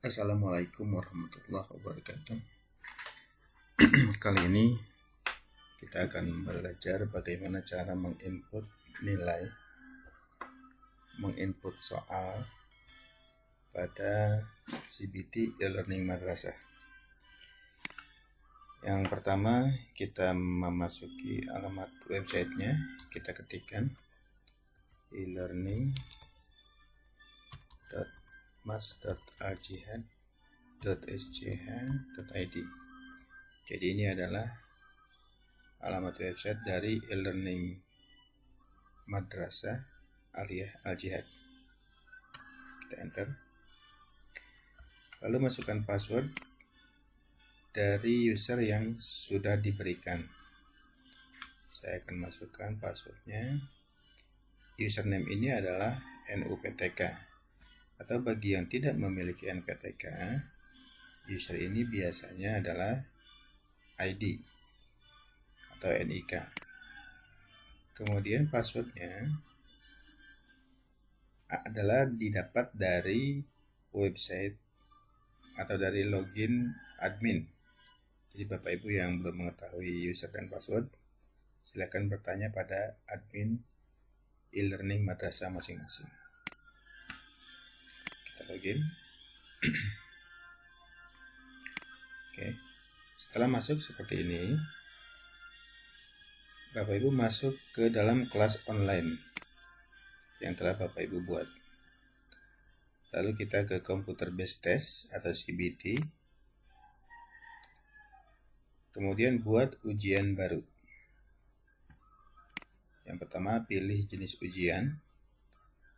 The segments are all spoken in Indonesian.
Assalamualaikum warahmatullahi wabarakatuh. Kali ini kita akan belajar bagaimana cara menginput nilai, menginput soal pada CBT e-learning madrasah. Yang pertama, kita memasuki alamat websitenya. Kita ketikkan e-learning.mas.aljihad.sch.id. Jadi ini adalah alamat website dari e-learning madrasah aliyah Al-Jihad. Kita enter. Lalu masukkan password dari user yang sudah diberikan. Saya akan masukkan passwordnya. Username ini adalah NUPTK, atau bagi yang tidak memiliki NPTK, user ini biasanya adalah ID atau NIK. Kemudian passwordnya adalah didapat dari website atau dari login admin. Jadi Bapak Ibu yang belum mengetahui user dan password, silakan bertanya pada admin e-learning madrasah masing-masing. Kita login. Oke. Setelah masuk seperti ini, Bapak Ibu masuk ke dalam kelas online yang telah Bapak Ibu buat. Lalu kita ke computer based test atau CBT. Kemudian buat ujian baru. Yang pertama, pilih jenis ujian,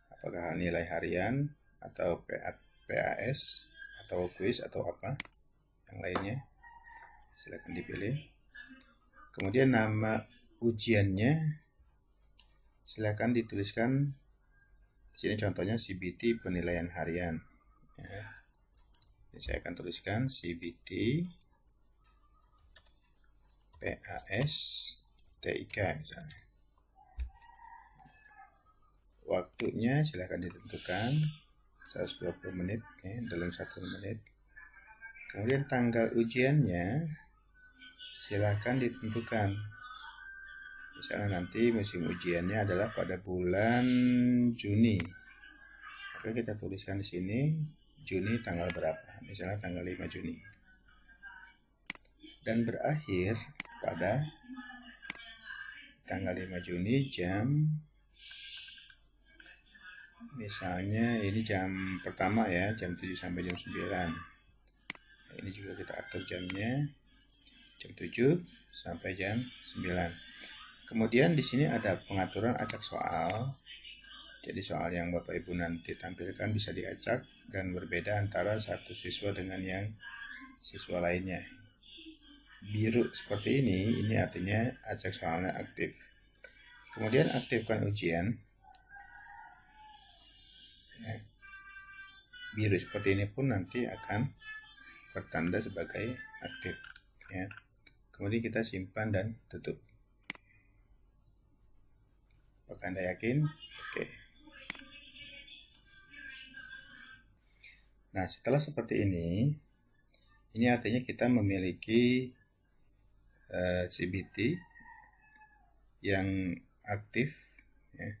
apakah nilai harian atau PAS atau kuis atau apa yang lainnya, silakan dipilih. Kemudian nama ujiannya silakan dituliskan di sini, contohnya CBT penilaian harian ya. Jadi saya akan tuliskan CBT PAS TIK misalnya. Waktunya silahkan ditentukan 120 menit ya, dalam 1 menit. Kemudian tanggal ujiannya silahkan ditentukan. Misalnya nanti musim ujiannya adalah pada bulan Juni. Oke, kita tuliskan di sini Juni tanggal berapa. Misalnya tanggal 5 Juni. Dan berakhir pada tanggal 5 Juni jam, misalnya ini jam pertama ya, jam 7 sampai jam 9. Nah, ini juga kita atur jamnya, jam 7 sampai jam 9. Kemudian di sini ada pengaturan acak soal. Jadi soal yang Bapak Ibu nanti tampilkan bisa diacak dan berbeda antara satu siswa dengan yang siswa lainnya. Biru seperti ini artinya acak soalnya aktif. Kemudian aktifkan ujian. Biru seperti ini pun nanti akan bertanda sebagai aktif ya. Kemudian kita simpan dan tutup. Apakah Anda yakin? Oke. Nah, setelah seperti ini artinya kita memiliki CBT yang aktif ya,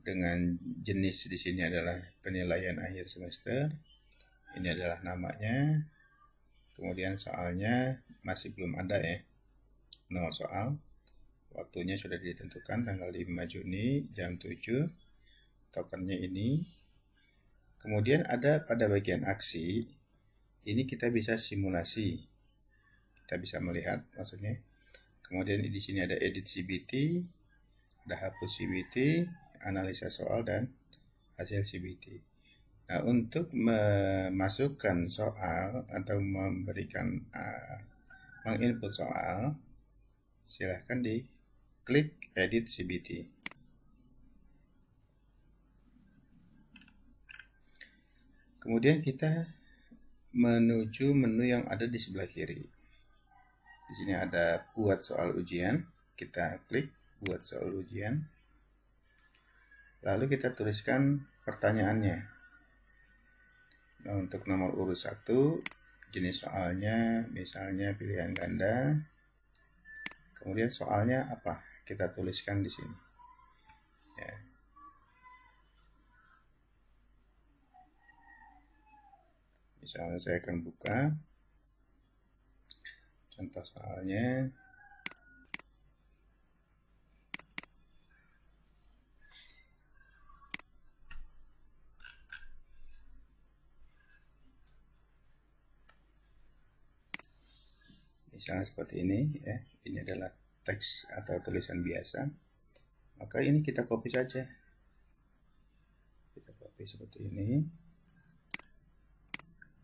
dengan jenis di sini adalah penilaian akhir semester. Ini adalah namanya. Kemudian soalnya masih belum ada ya, 0 soal. Waktunya sudah ditentukan tanggal 5 Juni jam 7. Tokennya ini. Kemudian ada pada bagian aksi, ini kita bisa simulasi. Kita bisa melihat maksudnya. Kemudian di sini ada edit CBT, ada hapus CBT, analisa soal dan hasil CBT. Nah, untuk memasukkan soal atau memberikan menginput soal, silahkan diklik edit CBT. Kemudian kita menuju menu yang ada di sebelah kiri. Di sini ada buat soal ujian. Kita klik buat soal ujian. Lalu kita tuliskan pertanyaannya. Nah, untuk nomor urut 1, jenis soalnya misalnya pilihan ganda. Kemudian soalnya apa? Kita tuliskan di sini. Ya. Misalnya saya akan buka contoh soalnya. Misalnya seperti ini ya. Ini adalah teks atau tulisan biasa. Maka ini kita copy saja. Kita copy seperti ini.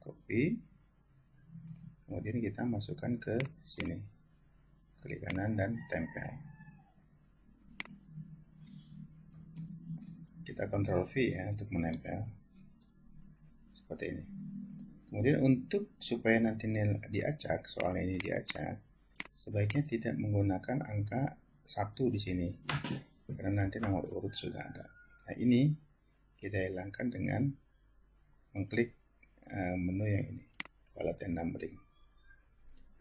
Copy. Kemudian kita masukkan ke sini. Klik kanan dan tempel. Kita Ctrl V ya untuk menempel. Seperti ini. Kemudian untuk supaya nanti diacak, soal ini diacak, sebaiknya tidak menggunakan angka 1 di sini. Karena nanti nomor urut sudah ada. Nah, ini kita hilangkan dengan mengklik menu yang ini, palette and numbering.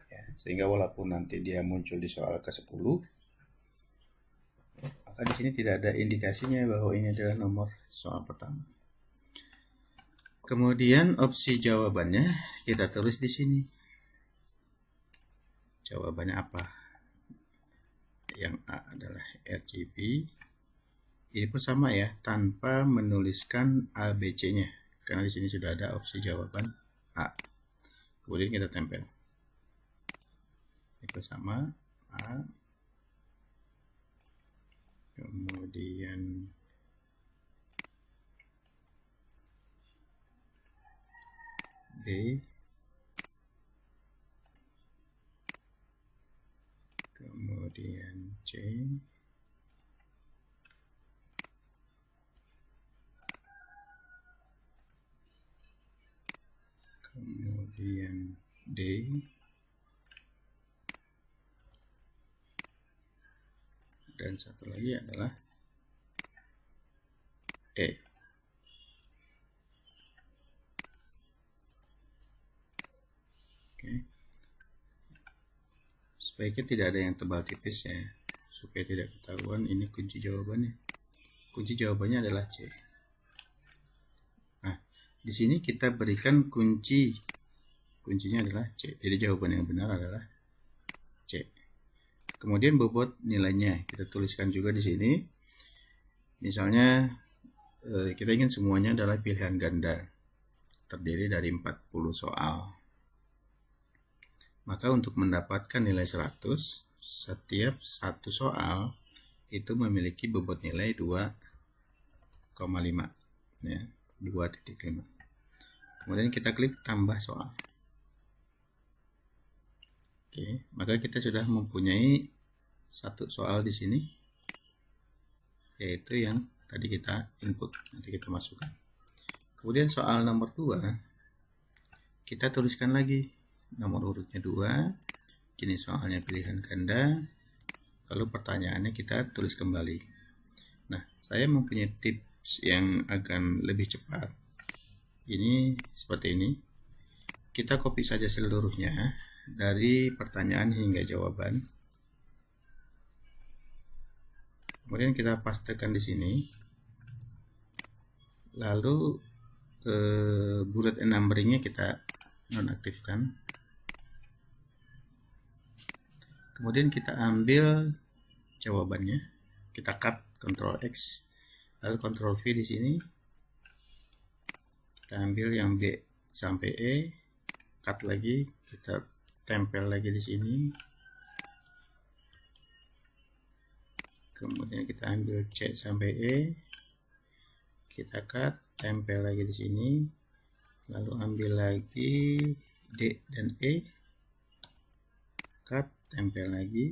Ya, sehingga walaupun nanti dia muncul di soal ke-10, maka di sini tidak ada indikasinya bahwa ini adalah nomor soal pertama. Kemudian opsi jawabannya kita tulis di sini. Jawabannya apa? Yang A adalah RGB. Ini pun sama ya, tanpa menuliskan A, B, C-nya. Karena di sini sudah ada opsi jawaban A. Kemudian kita tempel. Itu sama A. Kemudian B, kemudian C, kemudian D, dan satu lagi adalah E. Oke. Sebaiknya tidak ada yang tebal tipis ya, supaya tidak ketahuan ini kunci jawabannya. Kunci jawabannya adalah C. Nah, di sini kita berikan kuncinya adalah C. Jadi jawaban yang benar adalah C. Kemudian bobot nilainya kita tuliskan juga di sini. Misalnya kita ingin semuanya adalah pilihan ganda, terdiri dari 40 soal. Maka untuk mendapatkan nilai 100, setiap satu soal itu memiliki bobot nilai 2,5 ya, 2,5. Kemudian kita klik tambah soal. Oke, maka kita sudah mempunyai satu soal di sini, yaitu yang tadi kita input, nanti kita masukkan. Kemudian soal nomor 2 kita tuliskan lagi nomor urutnya 2, kini soalnya pilihan ganda, lalu pertanyaannya kita tulis kembali. Nah, saya mempunyai tips yang akan lebih cepat. Ini seperti ini. Kita copy saja seluruhnya dari pertanyaan hingga jawaban. Kemudian kita pastekan di sini. Lalu bullet and numberingnya kita nonaktifkan. Kemudian kita ambil jawabannya, kita cut Ctrl X, lalu Ctrl V di sini. Kita ambil yang B sampai E, cut lagi, kita tempel lagi di sini. Kemudian kita ambil C sampai E, kita cut, tempel lagi di sini. Lalu ambil lagi D dan E, cut, tempel lagi,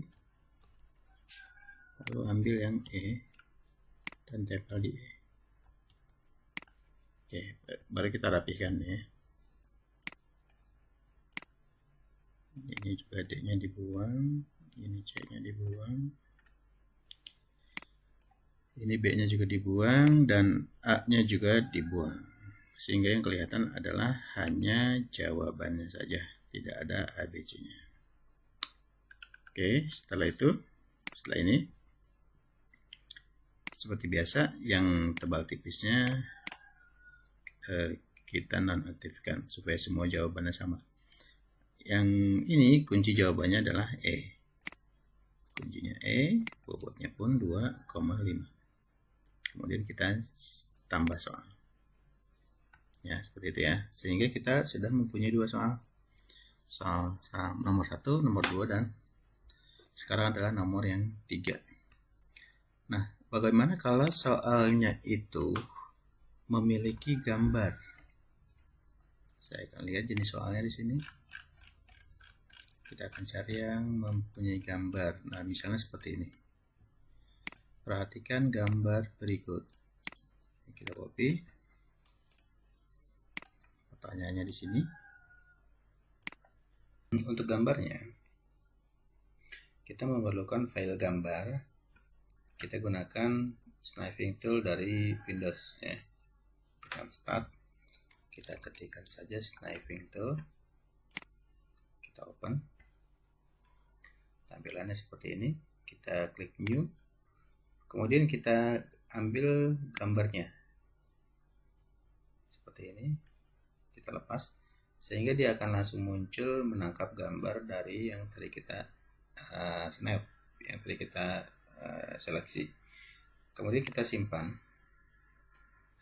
lalu ambil yang E dan tempel di E. Oke, baru kita rapihkan ya. Ini juga D nya dibuang, ini C nya dibuang, ini B nya juga dibuang, dan A nya juga dibuang. sehingga yang kelihatan adalah hanya jawabannya saja, tidak ada ABC-nya. Oke, setelah ini seperti biasa yang tebal tipisnya kita nonaktifkan supaya semua jawabannya sama. Yang ini kunci jawabannya adalah E. Kuncinya E, bobotnya pun 2,5. Kemudian kita tambah soal. Ya, seperti itu ya. Sehingga kita sudah mempunyai 2 soal. Soal nomor 1, nomor 2, dan sekarang adalah nomor yang 3. Nah, bagaimana kalau soalnya itu memiliki gambar? Saya akan lihat jenis soalnya di sini. Kita akan cari yang mempunyai gambar. Nah, misalnya seperti ini. Perhatikan gambar berikut. Kita copy. Pertanyaannya di sini. Untuk gambarnya, kita memerlukan file gambar. Kita gunakan sniping tool dari Windows ya. Tekan start. Kita ketikkan saja sniping tool. Kita open. Tampilannya seperti ini. Kita klik new. Kemudian kita ambil gambarnya. Seperti ini. Kita lepas. Sehingga dia akan langsung muncul menangkap gambar dari yang tadi kita snap. Yang tadi kita seleksi. Kemudian kita simpan.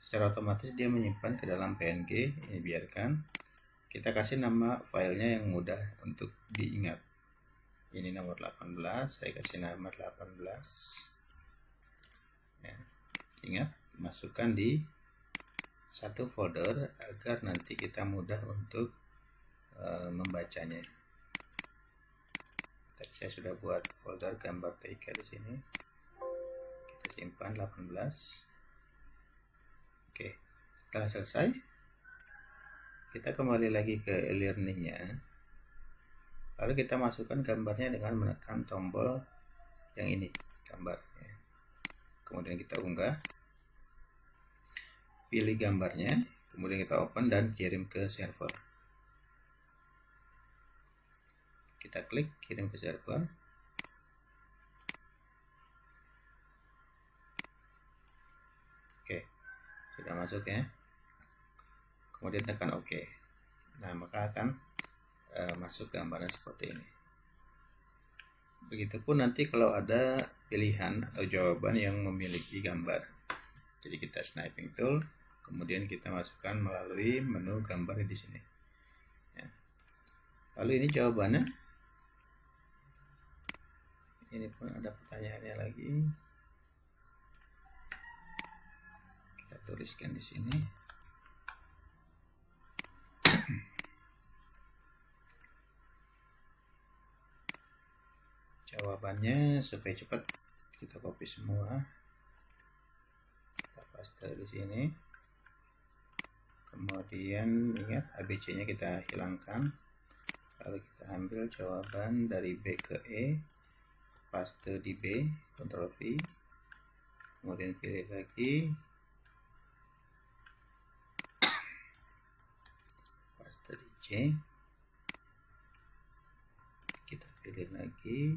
Secara otomatis dia menyimpan ke dalam PNG. Ini biarkan. Kita kasih nama filenya yang mudah untuk diingat. Ini nomor 18, saya kasih nomor 18 ya. Ingat, masukkan di satu folder agar nanti kita mudah untuk membacanya. Tadi saya sudah buat folder gambar TIK di sini. Kita simpan 18. Oke, setelah selesai kita kembali lagi ke e-learning-nya. Lalu kita masukkan gambarnya dengan menekan tombol yang ini, gambar ya. Kemudian kita unggah, pilih gambarnya, kemudian kita open dan kirim ke server. Kita klik kirim ke server. Oke, sudah masuk ya. Kemudian tekan OK. Nah, maka akan masuk gambarnya seperti ini. Begitupun nanti kalau ada pilihan atau jawaban yang memiliki gambar. Jadi kita sniping tool, kemudian kita masukkan melalui menu gambar di sini. Ya. Lalu ini jawabannya. Ini pun ada pertanyaannya lagi. Kita tuliskan di sini. Jawabannya supaya cepat kita copy semua, kita paste di sini. Kemudian ingat ABC-nya kita hilangkan, lalu kita ambil jawaban dari B ke E, paste di B, Ctrl V, kemudian pilih lagi, paste di C, kita pilih lagi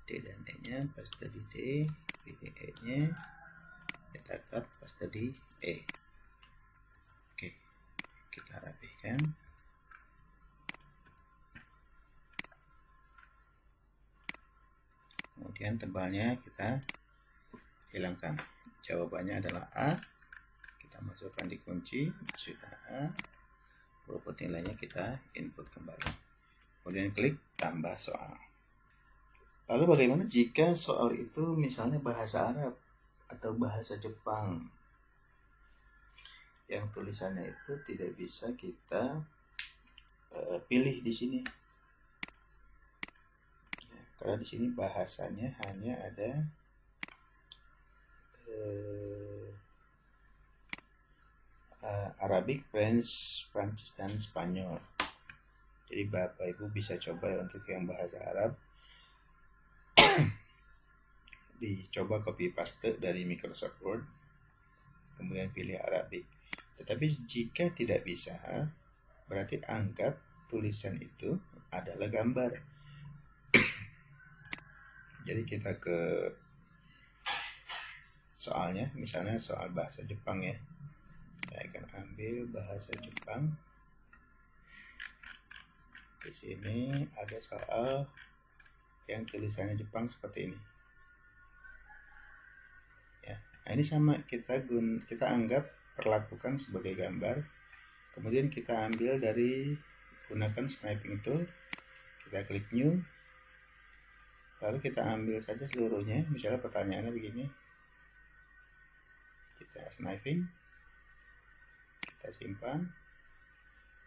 D dan E nya, paste di D, pilih E nya, kita cut, paste di E. Oke, kita rapihkan. Kemudian tebalnya kita hilangkan. Jawabannya adalah A. Kita masukkan di kunci, sudah A. Rumput nilainya kita input kembali. Kemudian klik tambah soal. Lalu bagaimana jika soal itu misalnya bahasa Arab atau bahasa Jepang, yang tulisannya itu tidak bisa kita pilih di sini, ya, karena di sini bahasanya hanya ada Arabic, French, Prancis, dan Spanyol. Jadi Bapak Ibu bisa coba ya untuk yang bahasa Arab. Dicoba copy paste dari Microsoft Word, kemudian pilih Arabic. Tetapi jika tidak bisa, berarti anggap tulisan itu adalah gambar. Jadi kita ke soalnya, misalnya soal bahasa Jepang ya. Saya akan ambil bahasa Jepang. Di sini ada soal yang tulisannya Jepang seperti ini. Ya, nah ini sama, kita anggap perlakukan sebagai gambar. Kemudian kita ambil dari gunakan sniping tool, kita klik new, lalu kita ambil saja seluruhnya. Misalnya pertanyaannya begini, kita sniping, kita simpan.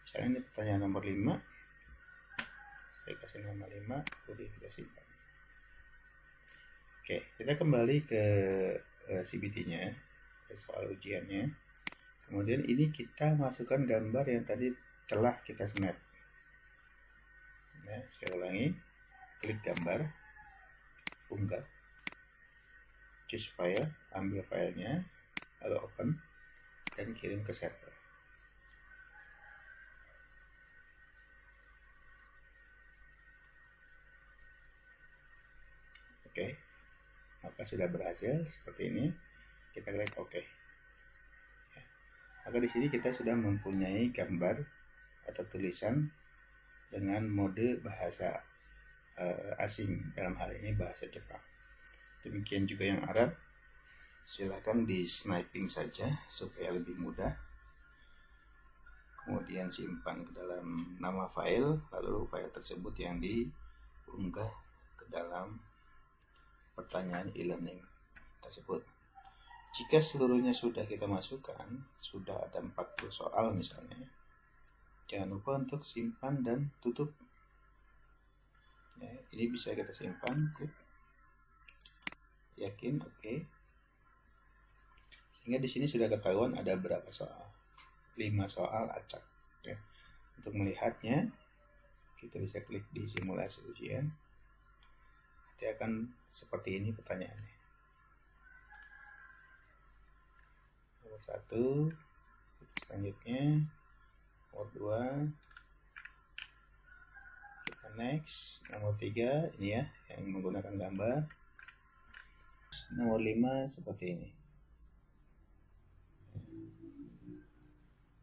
Misalnya ini pertanyaan nomor 5, saya kasih nama 5, kemudian kita simpan. Oke, kita kembali ke CBT-nya, ke soal ujiannya. Kemudian ini kita masukkan gambar yang tadi telah kita snap. Ya, saya ulangi, klik gambar, unggah, choose file, ambil filenya, lalu open, dan kirim ke server. Oke, maka sudah berhasil seperti ini. Kita klik OK. Ya. Maka di sini kita sudah mempunyai gambar atau tulisan dengan mode bahasa asing, dalam hal ini bahasa Jepang. Demikian juga yang Arab. Silahkan di sniping saja supaya lebih mudah. Kemudian simpan ke dalam nama file, lalu file tersebut yang diunggah ke dalam pertanyaan e-learning tersebut. Jika seluruhnya sudah kita masukkan, sudah ada 40 soal misalnya, jangan lupa untuk simpan dan tutup. Ya, ini bisa kita simpan, klik yakin, oke. Sehingga di sini sudah ketahuan ada berapa soal, 5 soal acak. Ya. Untuk melihatnya, kita bisa klik di simulasi ujian. Nanti akan seperti ini pertanyaannya. Nomor 1, selanjutnya nomor 2, kita next. Nomor 3 ini ya, yang menggunakan gambar. Nomor 5 seperti ini,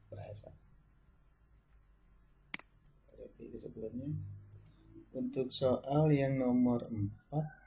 bahasa. Berarti sebelumnya untuk soal yang nomor 4